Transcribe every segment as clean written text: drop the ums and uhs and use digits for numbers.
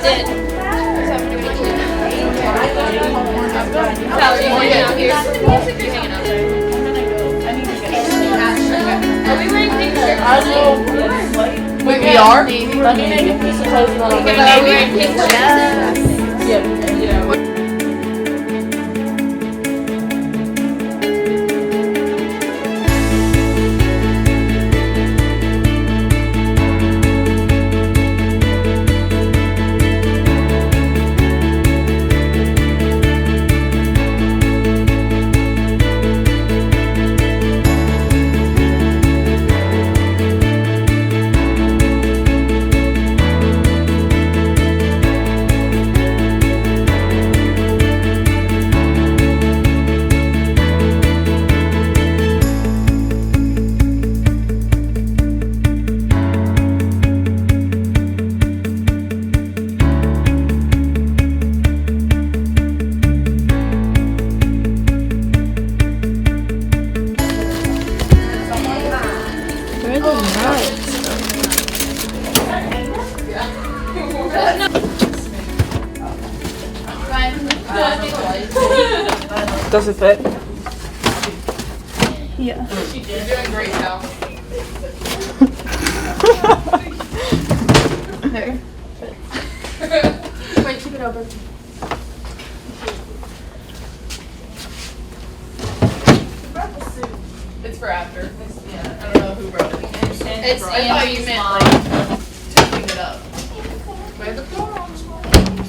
did. Sally, you hanging out here? You hanging out there? Are we wearing pink shirts? Wait, we are? Maybe. Are we wearing pink shirts? Yeah. Does it fit? Yeah. You're doing great now. There. Wait, keep it open. It's for after. Yeah, I don't know who wrote it. It's I thought you meant like to clean it up. Where the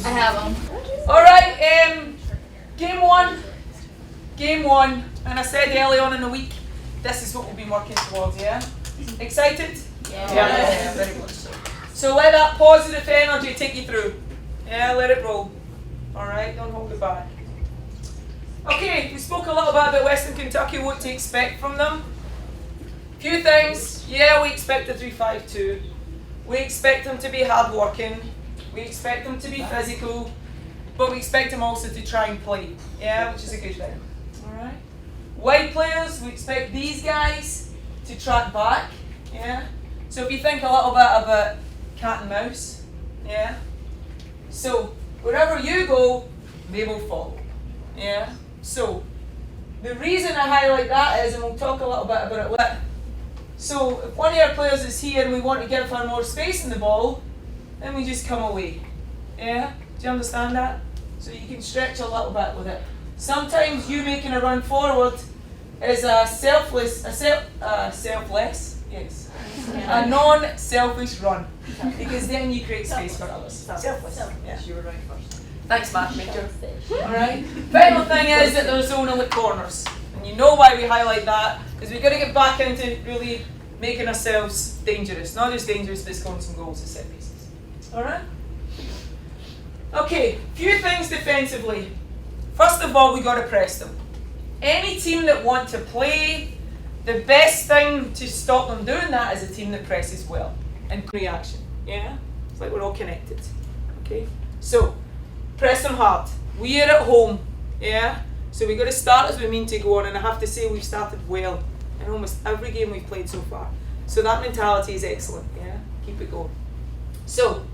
I have them. Alright, game one, and I said early on in the week, this is what we'll be working towards, yeah? Excited? Yeah. Very much so. So let that positive energy take you through. Yeah, let it roll. Alright, don't hold it back. Okay, we spoke a little bit about Western Kentucky, what to expect from them. Few things. Yeah, we expect a 3-5-2. We expect them to be hard-working. We expect them to be physical. But we expect them also to try and play. Yeah, which is a good thing. Alright. Wide players, we expect these guys to track back. Yeah. So if you think a little bit about cat and mouse. Yeah. So wherever you go, they will follow. Yeah. So the reason I highlight that is, and we'll talk a little bit about it later. So if one of our players is here and we want to give her more space in the ball, then we just come away. Yeah? Do you understand that? So you can stretch a little bit with it. Sometimes you making a run forward is a selfless, yes, a non-selfish run, because then you create space for others. Selfless. Yeah, you were right first. Thanks, Matt Major. All right. Final thing is that there's zonal at corners, and you know why we highlight that, because we've got to get back into really making ourselves dangerous, not just dangerous, but scoring some goals at set pieces. All right. Okay, few things defensively. First of all, we got to press them. Any team that want to play, the best thing to stop them doing that is a team that presses well and reaction. Yeah, it's like we're all connected. Okay, so press them hard. We are at home. Yeah, so we got to start as we mean to go on, and I have to say we've started well in almost every game we've played so far. So that mentality is excellent. Yeah, keep it going. So.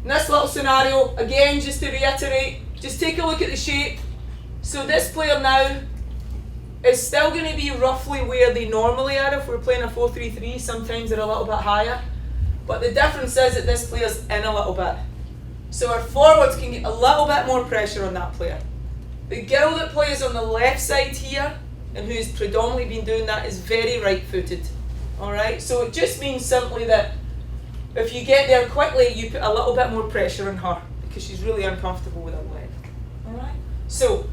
In this little scenario, again, just to reiterate, just take a look at the shape. So this player now is still going to be roughly where they normally are if we're playing a 4-3-3. Sometimes they're a little bit higher. But the difference is that this player's in a little bit. So our forwards can get a little bit more pressure on that player. The girl that plays on the left side here, and who's predominantly been doing that, is very right-footed. Alright, so it just means simply that if you get there quickly, you put a little bit more pressure on her because she's really uncomfortable with her leg. Alright? So,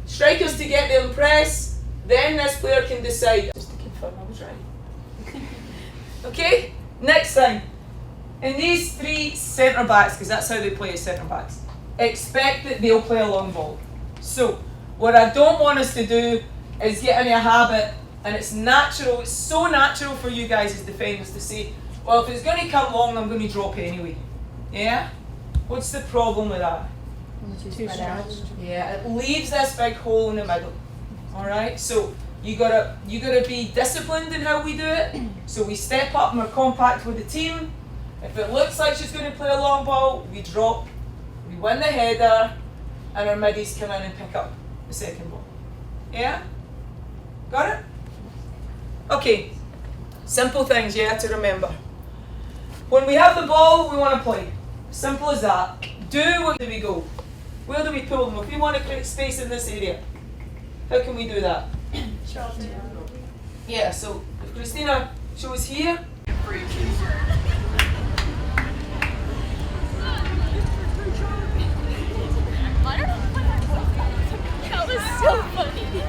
strikers to get there and press, then this player can decide. Just to confirm I was right. Okay? Next thing. In these three centre backs, because that's how they play as centre backs, expect that they'll play a long ball. So, what I don't want us to do is get in a habit, and it's natural, it's so natural for you guys as defenders to say, well, if it's going to come long, I'm going to drop it anyway. Yeah? What's the problem with that? Too stretched. Yeah, it leaves this big hole in the middle. Alright? So you gotta be disciplined in how we do it. So we step up and we're compact with the team. If it looks like she's going to play a long ball, we drop, we win the header, and our middies come in and pick up the second ball. Yeah? Got it? Okay. Simple things, yeah, to remember. When we have the ball, we want to play. Simple as that. Where do we go? Where do we pull them? If we want to create space in this area, how can we do that? Yeah, so if Christina shows here. That was so funny.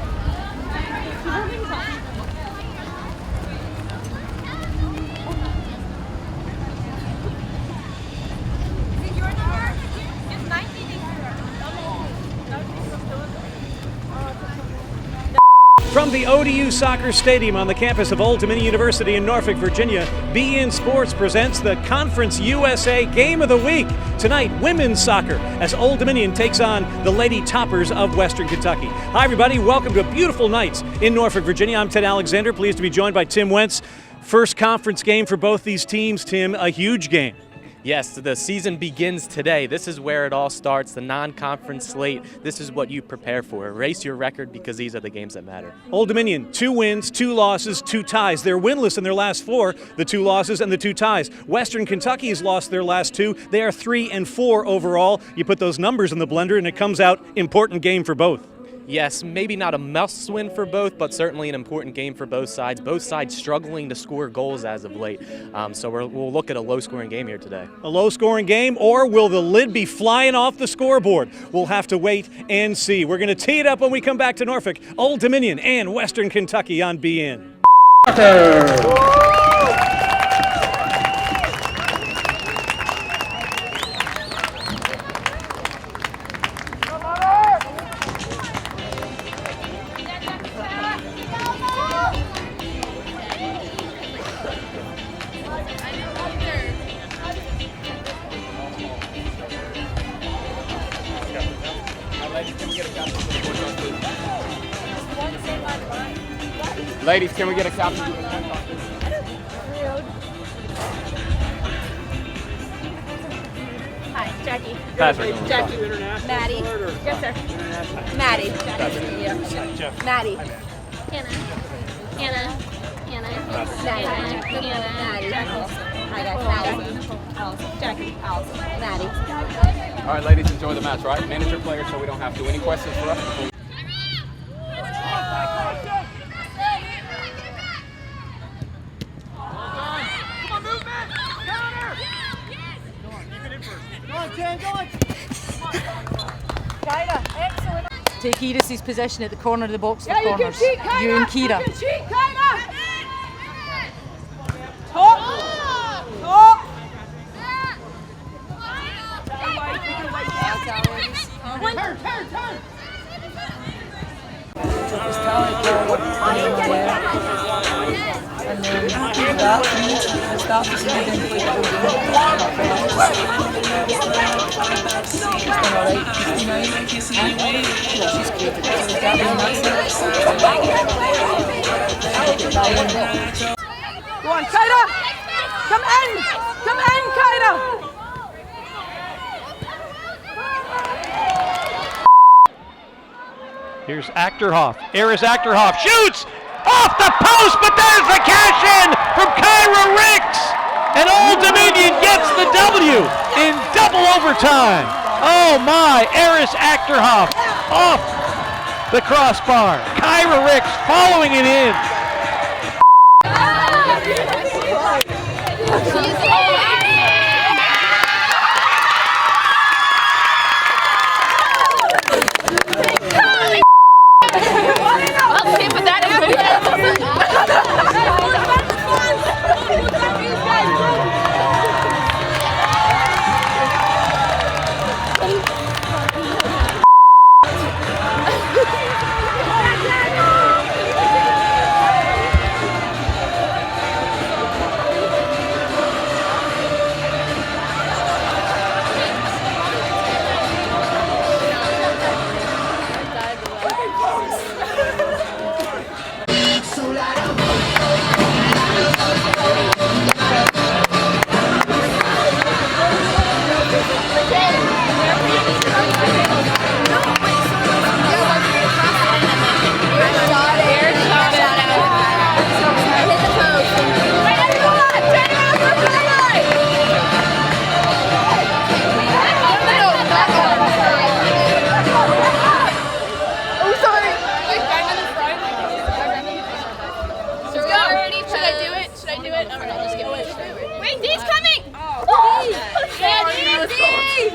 From the ODU Soccer Stadium on the campus of Old Dominion University in Norfolk, Virginia, BN Sports presents the Conference USA Game of the Week. Tonight, women's soccer, as Old Dominion takes on the Lady Toppers of Western Kentucky. Hi, everybody. Welcome to beautiful nights in Norfolk, Virginia. I'm Ted Alexander, pleased to be joined by Tim Wentz. First conference game for both these teams, Tim, a huge game. Yes, the season begins today. This is where it all starts, the non-conference slate. This is what you prepare for. Erase your record because these are the games that matter. Old Dominion, 2 wins, 2 losses, 2 ties. They're winless in their last 4, the 2 losses and the 2 ties. Western Kentucky has lost their last 2. They are 3-4 overall. You put those numbers in the blender and it comes out important game for both. Yes, maybe not a must-win for both, but certainly an important game for both sides. Both sides struggling to score goals as of late. So we'll look at a low-scoring game here today. A low-scoring game, or will the lid be flying off the scoreboard? We'll have to wait and see. We're going to tee it up when we come back to Norfolk. Old Dominion and Western Kentucky on BN. Ladies, can we get a copy? Hi, Jackie. Patrick. Jackie. Maddie. Yes, sir. Maddie. Jeff. Maddie. Hannah. Hannah. Maddie. Hi guys. Maddie. Jackie. Allison. Maddie. All right, ladies, enjoy the match, right? Manage your players so we don't have to. Any questions for us before we... Take Iris' position at the corner of the box for corners. You and Kira. And then after that, the start to see them play the Go on, Kyra! Come in! Come in, Kyra! Here's Achterhoff. Eris Achterhoff shoots off the post, but there's the cash in from Kyra Ricks. And Old Dominion gets the W in double overtime. Oh my, Eris Achterhoff off the crossbar. Kyra Ricks following it in. Should I do it? Should I do it? All right, I'll just give it. Wait, Dee's coming! Oh. Yeah, Dee!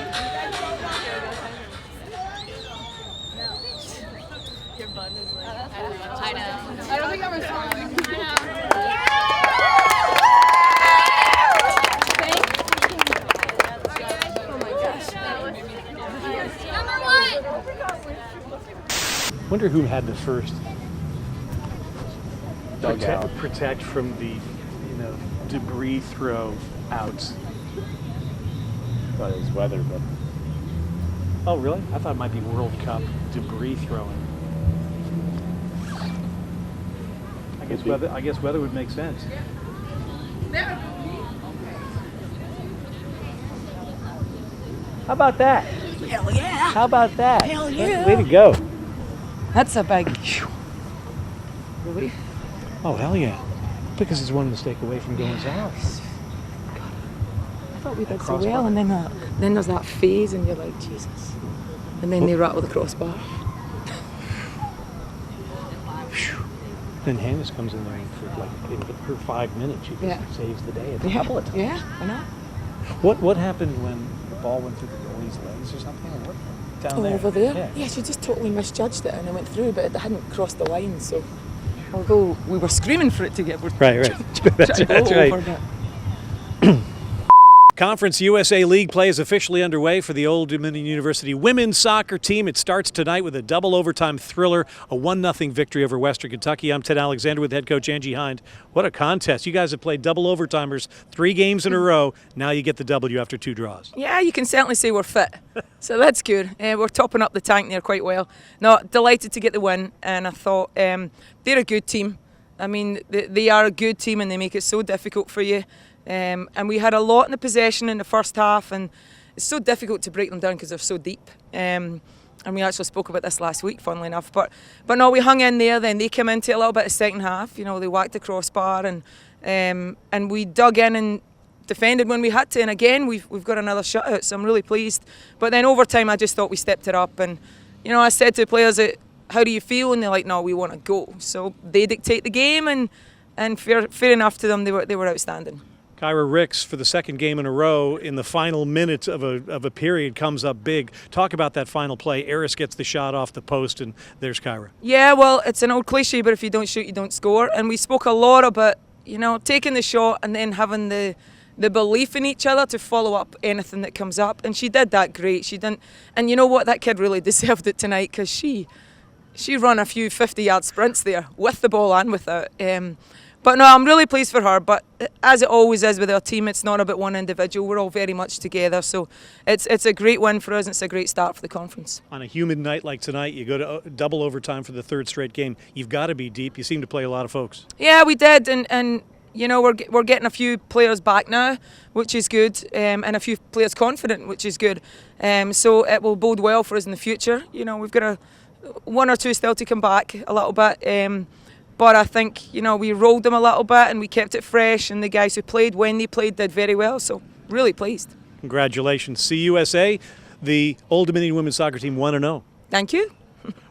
Your bun is like, I know. I don't think I was trying. Wonder who had the first Dugout. protect from the debris throw outs. Thought it was weather, but Oh, really? I thought it might be World Cup debris throwing. I guess weather would make sense. How about that? Hell yeah. How about that? Hell yeah. Way to go. That's a big. Really? Oh, hell yeah. Because it's one mistake away from going south. I thought we did so well, and then there's that phase, and you're like, Jesus. And then they rattle the crossbar. Then Hannes comes in there for in her 5 minutes. She just saves the day a couple of times. Yeah, I know. What happened when the ball went through the goalie's legs or something? Or what? Down there? Over there? Yeah. She just totally misjudged it, and it went through, but it hadn't crossed the line, so. Although we were screaming for it to get. Right. That's right. Over, Conference USA League play is officially underway for the Old Dominion University women's soccer team. It starts tonight with a double overtime thriller, a 1-0 victory over Western Kentucky. I'm Ted Alexander with head coach Angie Hind. What a contest. You guys have played double overtimers 3 games in a row. Now you get the W after 2 draws. Yeah, you can certainly say we're fit. So that's good. We're topping up the tank there quite well. No, delighted to get the win, and I thought they're a good team. I mean, they are a good team, and they make it so difficult for you. And we had a lot in the possession in the first half, and it's so difficult to break them down because they're so deep. And we actually spoke about this last week, funnily enough. But no, we hung in there. Then they came into a little bit of second half. You know, they whacked the crossbar, and we dug in and defended when we had to. And again, we've got another shutout, so I'm really pleased. But then overtime, I just thought we stepped it up. And I said to the players, "How do you feel?" And they're like, "No, we want to go." So they dictate the game, and fair enough to them, they were outstanding. Kyra Ricks, for the second game in a row, in the final minutes of a period, comes up big. Talk about that final play. Eris gets the shot off the post, and there's Kyra. Yeah, well, it's an old cliche, but if you don't shoot, you don't score. And we spoke a lot about, taking the shot and then having the belief in each other to follow up anything that comes up. And she did that great. She didn't. And you know what? That kid really deserved it tonight, because she ran a few 50-yard sprints there with the ball and without. But no, I'm really pleased for her. But as it always is with our team, it's not about one individual. We're all very much together. So it's a great win for us, and it's a great start for the conference. On a humid night like tonight, you go to double overtime for the 3rd straight game. You've got to be deep. You seem to play a lot of folks. Yeah, we did. And we're getting a few players back now, which is good, and a few players confident, which is good. So it will bode well for us in the future. We've got 1 or 2 still to come back a little bit. But I think, we rolled them a little bit and we kept it fresh, and the guys who played when they played did very well, so really pleased. Congratulations. CUSA, the Old Dominion women's soccer team 1-0. Thank you.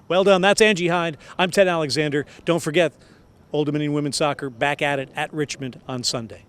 Well done. That's Angie Hind. I'm Ted Alexander. Don't forget, Old Dominion women's soccer back at it at Richmond on Sunday.